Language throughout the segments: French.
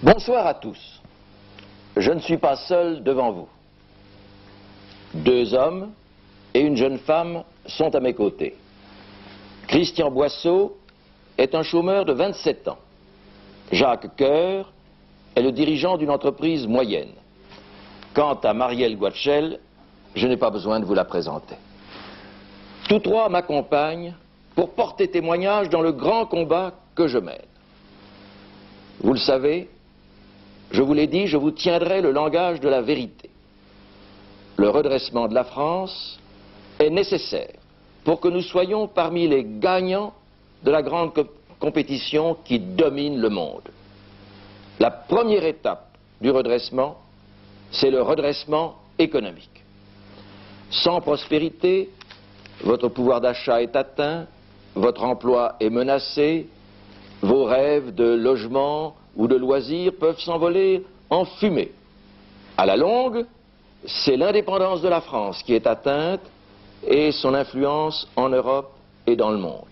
Bonsoir à tous. Je ne suis pas seul devant vous. Deux hommes et une jeune femme sont à mes côtés. Christian Boisseau est un chômeur de 27 ans. Jacques Coeur est le dirigeant d'une entreprise moyenne. Quant à Marielle Guatchel, je n'ai pas besoin de vous la présenter. Tous trois m'accompagnent pour porter témoignage dans le grand combat que je mène. Vous le savez, je vous l'ai dit, je vous tiendrai le langage de la vérité. Le redressement de la France est nécessaire pour que nous soyons parmi les gagnants de la grande compétition qui domine le monde. La première étape du redressement, c'est le redressement économique. Sans prospérité, votre pouvoir d'achat est atteint, votre emploi est menacé, vos rêves de logement ou de loisirs peuvent s'envoler en fumée. À la longue, c'est l'indépendance de la France qui est atteinte et son influence en Europe et dans le monde.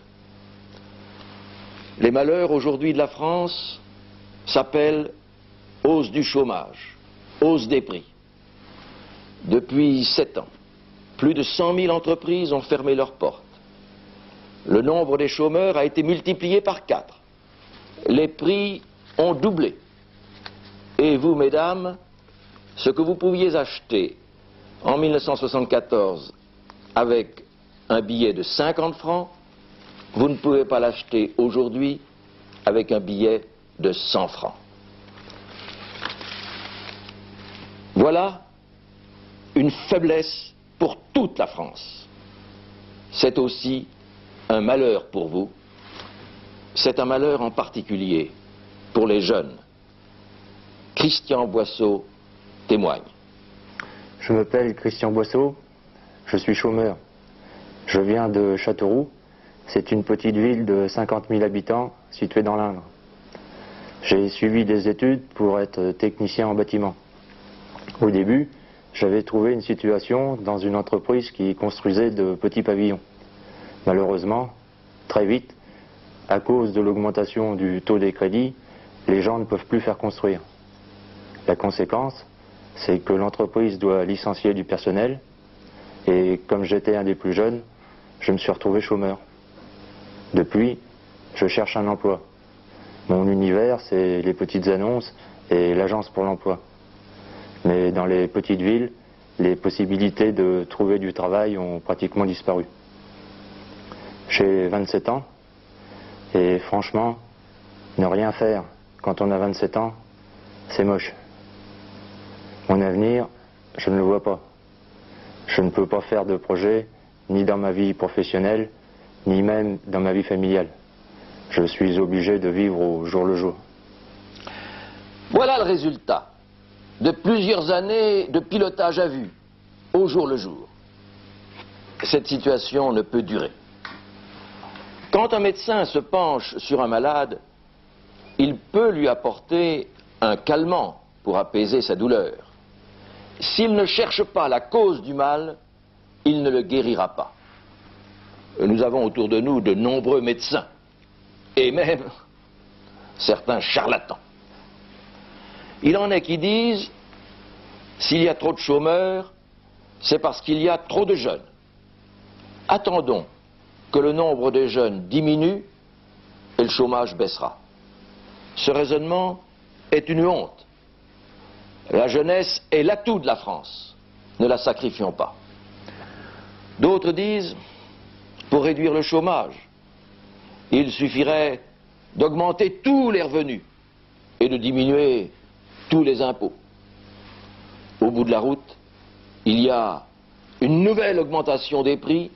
Les malheurs aujourd'hui de la France s'appellent hausse du chômage, hausse des prix. Depuis 7 ans, plus de 100 000 entreprises ont fermé leurs portes. Le nombre des chômeurs a été multiplié par 4. Les prix ont doublé. Et vous, mesdames, ce que vous pouviez acheter en 1974 avec un billet de 50 francs, vous ne pouvez pas l'acheter aujourd'hui avec un billet de 100 francs. Voilà une faiblesse pour toute la France. C'est aussi un malheur pour vous. C'est un malheur en particulier pour les jeunes. Christian Boisseau témoigne. Je m'appelle Christian Boisseau, je suis chômeur. Je viens de Châteauroux, c'est une petite ville de 50 000 habitants située dans l'Indre. J'ai suivi des études pour être technicien en bâtiment. Au début, j'avais trouvé une situation dans une entreprise qui construisait de petits pavillons. Malheureusement, très vite, à cause de l'augmentation du taux des crédits, les gens ne peuvent plus faire construire. La conséquence, c'est que l'entreprise doit licencier du personnel, et comme j'étais un des plus jeunes, je me suis retrouvé chômeur. Depuis, je cherche un emploi. Mon univers, c'est les petites annonces et l'agence pour l'emploi. Mais dans les petites villes, les possibilités de trouver du travail ont pratiquement disparu. J'ai 27 ans, et franchement, ne rien faire quand on a 27 ans, c'est moche. Mon avenir, je ne le vois pas. Je ne peux pas faire de projet, ni dans ma vie professionnelle, ni même dans ma vie familiale. Je suis obligé de vivre au jour le jour. Voilà le résultat de plusieurs années de pilotage à vue, au jour le jour. Cette situation ne peut durer. Quand un médecin se penche sur un malade, il peut lui apporter un calmant pour apaiser sa douleur. S'il ne cherche pas la cause du mal, il ne le guérira pas. Nous avons autour de nous de nombreux médecins, et même certains charlatans. Il en est qui disent, s'il y a trop de chômeurs, c'est parce qu'il y a trop de jeunes. Attendons que le nombre de jeunes diminue et le chômage baissera. Ce raisonnement est une honte. La jeunesse est l'atout de la France. Ne la sacrifions pas. D'autres disent, pour réduire le chômage, il suffirait d'augmenter tous les revenus et de diminuer tous les impôts. Au bout de la route, il y a une nouvelle augmentation des prix,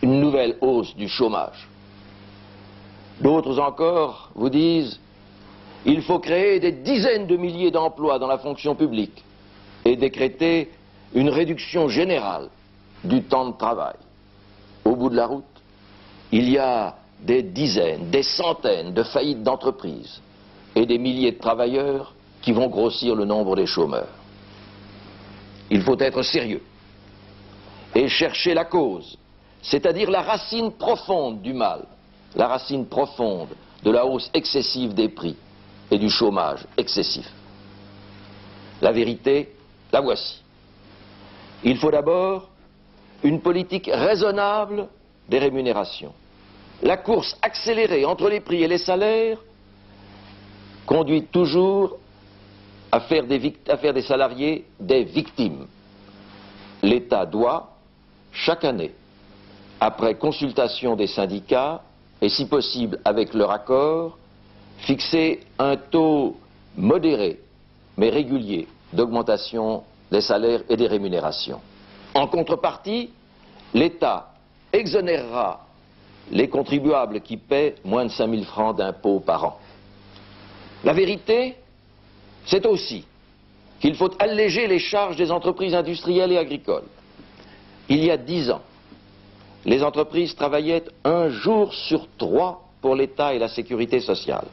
une nouvelle hausse du chômage. D'autres encore vous disent, il faut créer des dizaines de milliers d'emplois dans la fonction publique et décréter une réduction générale du temps de travail. Au bout de la route, il y a des dizaines, des centaines de faillites d'entreprises et des milliers de travailleurs qui vont grossir le nombre des chômeurs. Il faut être sérieux et chercher la cause, c'est-à-dire la racine profonde du mal, la racine profonde de la hausse excessive des prix. et du chômage excessif. La vérité, la voici. Il faut d'abord une politique raisonnable des rémunérations. La course accélérée entre les prix et les salaires conduit toujours à faire des salariés des victimes. L'État doit, chaque année, après consultation des syndicats, et si possible avec leur accord, fixer un taux modéré, mais régulier, d'augmentation des salaires et des rémunérations. En contrepartie, l'État exonérera les contribuables qui paient moins de 5 000 francs d'impôts par an. La vérité, c'est aussi qu'il faut alléger les charges des entreprises industrielles et agricoles. Il y a 10 ans, les entreprises travaillaient 1 jour sur 3 pour l'État et la sécurité sociale.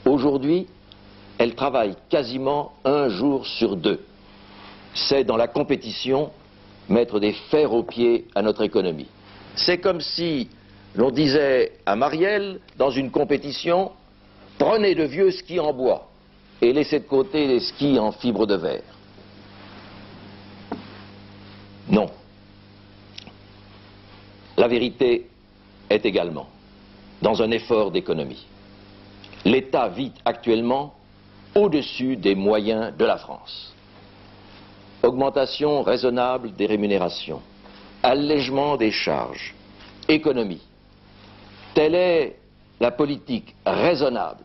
Aujourd'hui, elles travaillent quasiment 1 jour sur 2. C'est dans la compétition mettre des fers aux pieds à notre économie. C'est comme si l'on disait à Marielle, dans une compétition, prenez de vieux skis en bois et laissez de côté les skis en fibre de verre. Non. La vérité est également dans un effort d'économie. L'État vit actuellement au-dessus des moyens de la France. Augmentation raisonnable des rémunérations, allègement des charges, économie. Telle est la politique raisonnable.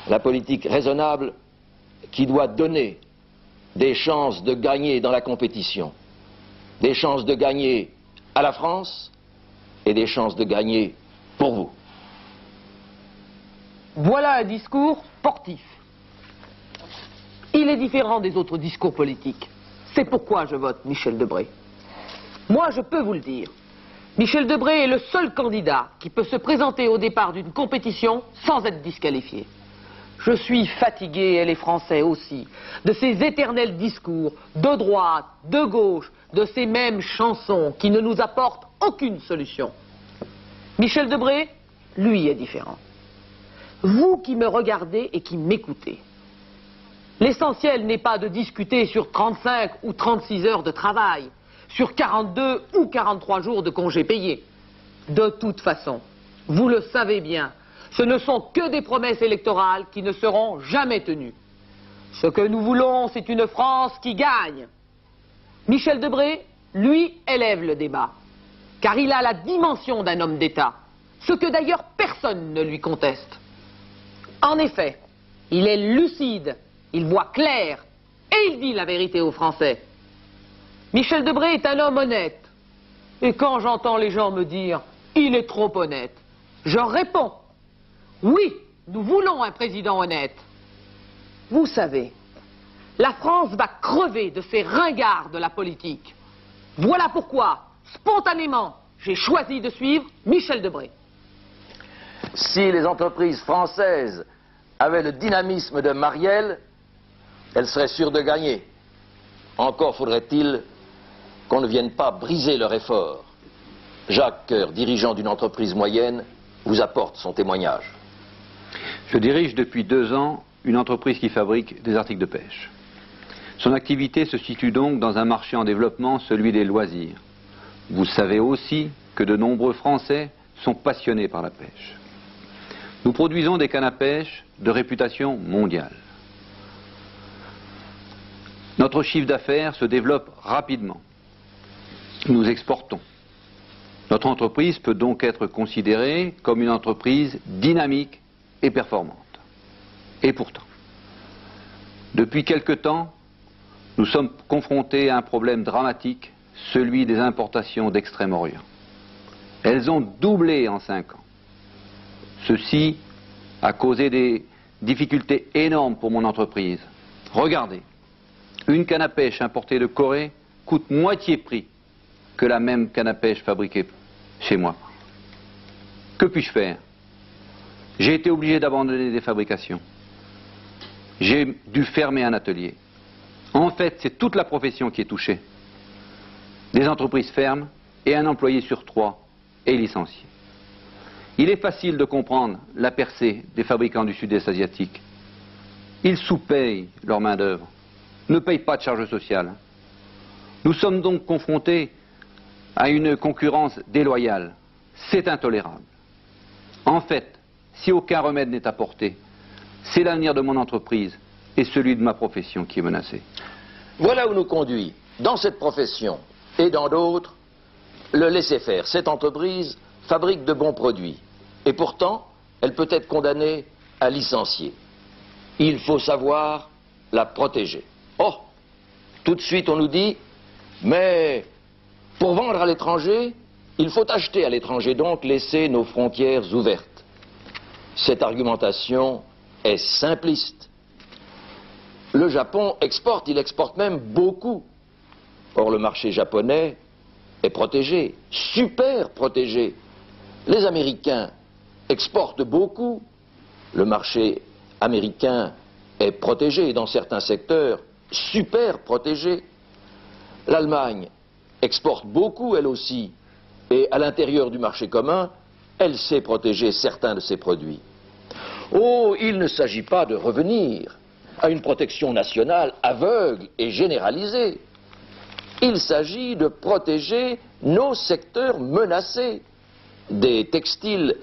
La politique raisonnable qui doit donner des chances de gagner dans la compétition, des chances de gagner à la France et des chances de gagner pour vous. Voilà un discours sportif. Il est différent des autres discours politiques. C'est pourquoi je vote Michel Debré. Moi, je peux vous le dire. Michel Debré est le seul candidat qui peut se présenter au départ d'une compétition sans être disqualifié. Je suis fatigué, et les Français aussi, de ces éternels discours de droite, de gauche, de ces mêmes chansons qui ne nous apportent aucune solution. Michel Debré, lui, est différent. Vous qui me regardez et qui m'écoutez, l'essentiel n'est pas de discuter sur 35 ou 36 heures de travail, sur 42 ou 43 jours de congés payés. De toute façon, vous le savez bien, ce ne sont que des promesses électorales qui ne seront jamais tenues. Ce que nous voulons, c'est une France qui gagne. Michel Debré, lui, élève le débat, car il a la dimension d'un homme d'État, ce que d'ailleurs personne ne lui conteste. En effet, il est lucide, il voit clair, et il dit la vérité aux Français. Michel Debré est un homme honnête. Et quand j'entends les gens me dire « il est trop honnête », je réponds « oui, nous voulons un président honnête ». Vous savez, la France va crever de ces ringards de la politique. Voilà pourquoi, spontanément, j'ai choisi de suivre Michel Debré. Si les entreprises françaises avaient le dynamisme de Marielle, elles seraient sûres de gagner. Encore faudrait-il qu'on ne vienne pas briser leur effort. Jacques Coeur, dirigeant d'une entreprise moyenne, vous apporte son témoignage. Je dirige depuis 2 ans une entreprise qui fabrique des articles de pêche. Son activité se situe donc dans un marché en développement, celui des loisirs. Vous savez aussi que de nombreux Français sont passionnés par la pêche. Nous produisons des cannes à pêche de réputation mondiale. Notre chiffre d'affaires se développe rapidement. Nous exportons. Notre entreprise peut donc être considérée comme une entreprise dynamique et performante. Et pourtant, depuis quelque temps, nous sommes confrontés à un problème dramatique, celui des importations d'Extrême-Orient. Elles ont doublé en 5 ans. Ceci a causé des difficultés énormes pour mon entreprise. Regardez, une canne à pêche importée de Corée coûte moitié prix que la même canne à pêche fabriquée chez moi. Que puis-je faire? J'ai été obligé d'abandonner des fabrications. J'ai dû fermer un atelier. En fait, c'est toute la profession qui est touchée. Des entreprises ferment et un employé sur 3 est licencié. Il est facile de comprendre la percée des fabricants du sud-est asiatique. Ils sous-payent leur main-d'œuvre, ne payent pas de charges sociales. Nous sommes donc confrontés à une concurrence déloyale. C'est intolérable. En fait, si aucun remède n'est apporté, c'est l'avenir de mon entreprise et celui de ma profession qui est menacé. Voilà où nous conduit, dans cette profession et dans d'autres, le laisser-faire. Cette entreprise fabrique de bons produits et pourtant, elle peut être condamnée à licencier. Il faut savoir la protéger. Oh, tout de suite on nous dit, mais pour vendre à l'étranger, il faut acheter à l'étranger, donc laisser nos frontières ouvertes. Cette argumentation est simpliste. Le Japon exporte, il exporte même beaucoup. Or, le marché japonais est protégé, super protégé. Les Américains exportent beaucoup. Le marché américain est protégé dans certains secteurs, super protégé. L'Allemagne exporte beaucoup, elle aussi. Et à l'intérieur du marché commun, elle sait protéger certains de ses produits. Oh, il ne s'agit pas de revenir à une protection nationale aveugle et généralisée. Il s'agit de protéger nos secteurs menacés, des textiles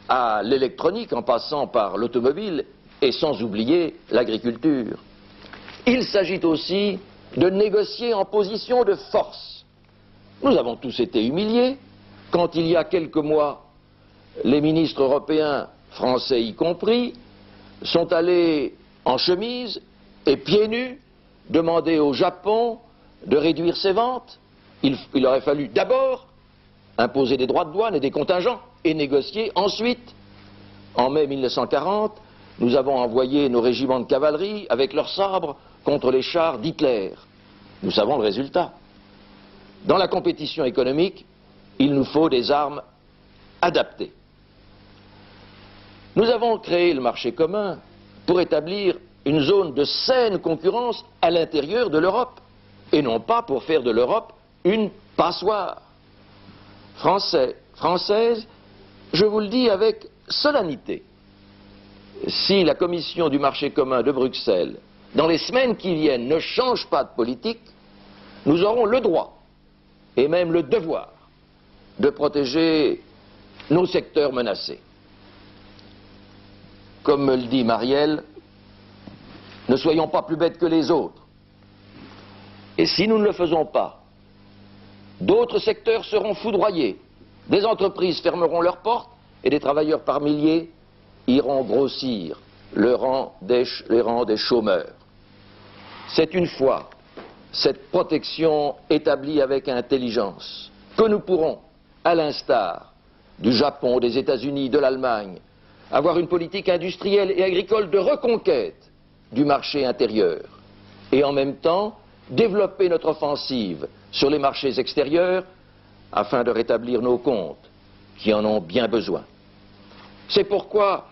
à l'électronique en passant par l'automobile et sans oublier l'agriculture. Il s'agit aussi de négocier en position de force. Nous avons tous été humiliés quand il y a quelques mois, les ministres européens, français y compris, sont allés en chemise et pieds nus demander au Japon de réduire ses ventes. Il aurait fallu d'abord imposer des droits de douane et des contingents et négocier ensuite. En mai 1940, nous avons envoyé nos régiments de cavalerie avec leurs sabres contre les chars d'Hitler. Nous savons le résultat. Dans la compétition économique, il nous faut des armes adaptées. Nous avons créé le marché commun pour établir une zone de saine concurrence à l'intérieur de l'Europe, et non pas pour faire de l'Europe une passoire. Français, Françaises, je vous le dis avec solennité, si la commission du marché commun de Bruxelles, dans les semaines qui viennent, ne change pas de politique, nous aurons le droit, et même le devoir, de protéger nos secteurs menacés. Comme me le dit Marielle, ne soyons pas plus bêtes que les autres. Et si nous ne le faisons pas, d'autres secteurs seront foudroyés, des entreprises fermeront leurs portes et des travailleurs par milliers iront grossir les rangs des chômeurs. C'est une fois cette protection établie avec intelligence que nous pourrons, à l'instar du Japon, des États-Unis, de l'Allemagne, avoir une politique industrielle et agricole de reconquête du marché intérieur et en même temps développer notre offensive sur les marchés extérieurs afin de rétablir nos comptes qui en ont bien besoin. C'est pourquoi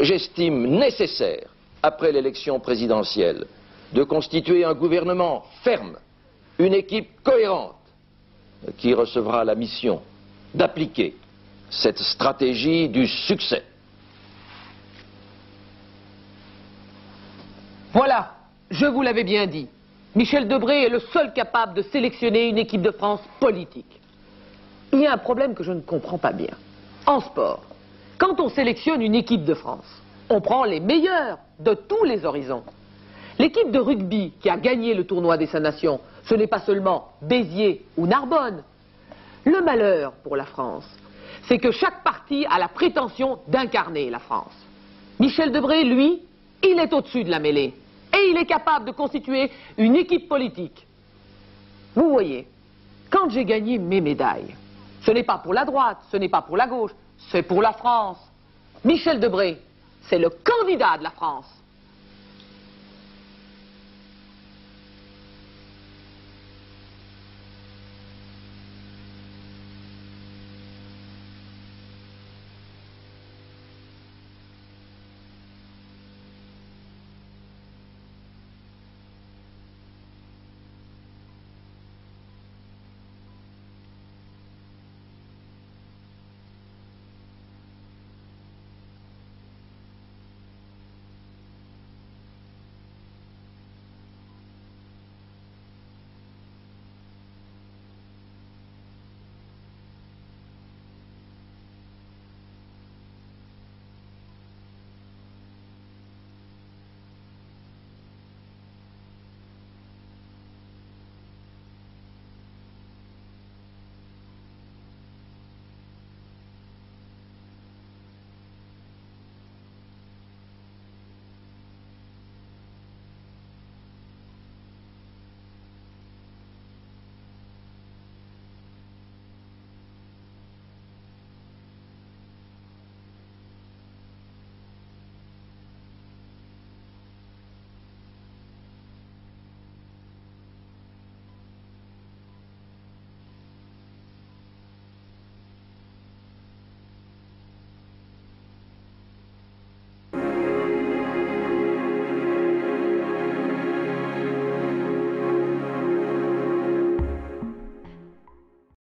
j'estime nécessaire, après l'élection présidentielle, de constituer un gouvernement ferme, une équipe cohérente qui recevra la mission d'appliquer cette stratégie du succès. Voilà, je vous l'avais bien dit. Michel Debré est le seul capable de sélectionner une équipe de France politique. Il y a un problème que je ne comprends pas bien. En sport, quand on sélectionne une équipe de France, on prend les meilleurs de tous les horizons. L'équipe de rugby qui a gagné le tournoi des 5 nations, ce n'est pas seulement Béziers ou Narbonne. Le malheur pour la France, c'est que chaque parti a la prétention d'incarner la France. Michel Debré, lui, il est au-dessus de la mêlée. Et il est capable de constituer une équipe politique. Vous voyez, quand j'ai gagné mes médailles, ce n'est pas pour la droite, ce n'est pas pour la gauche, c'est pour la France. Michel Debré, c'est le candidat de la France.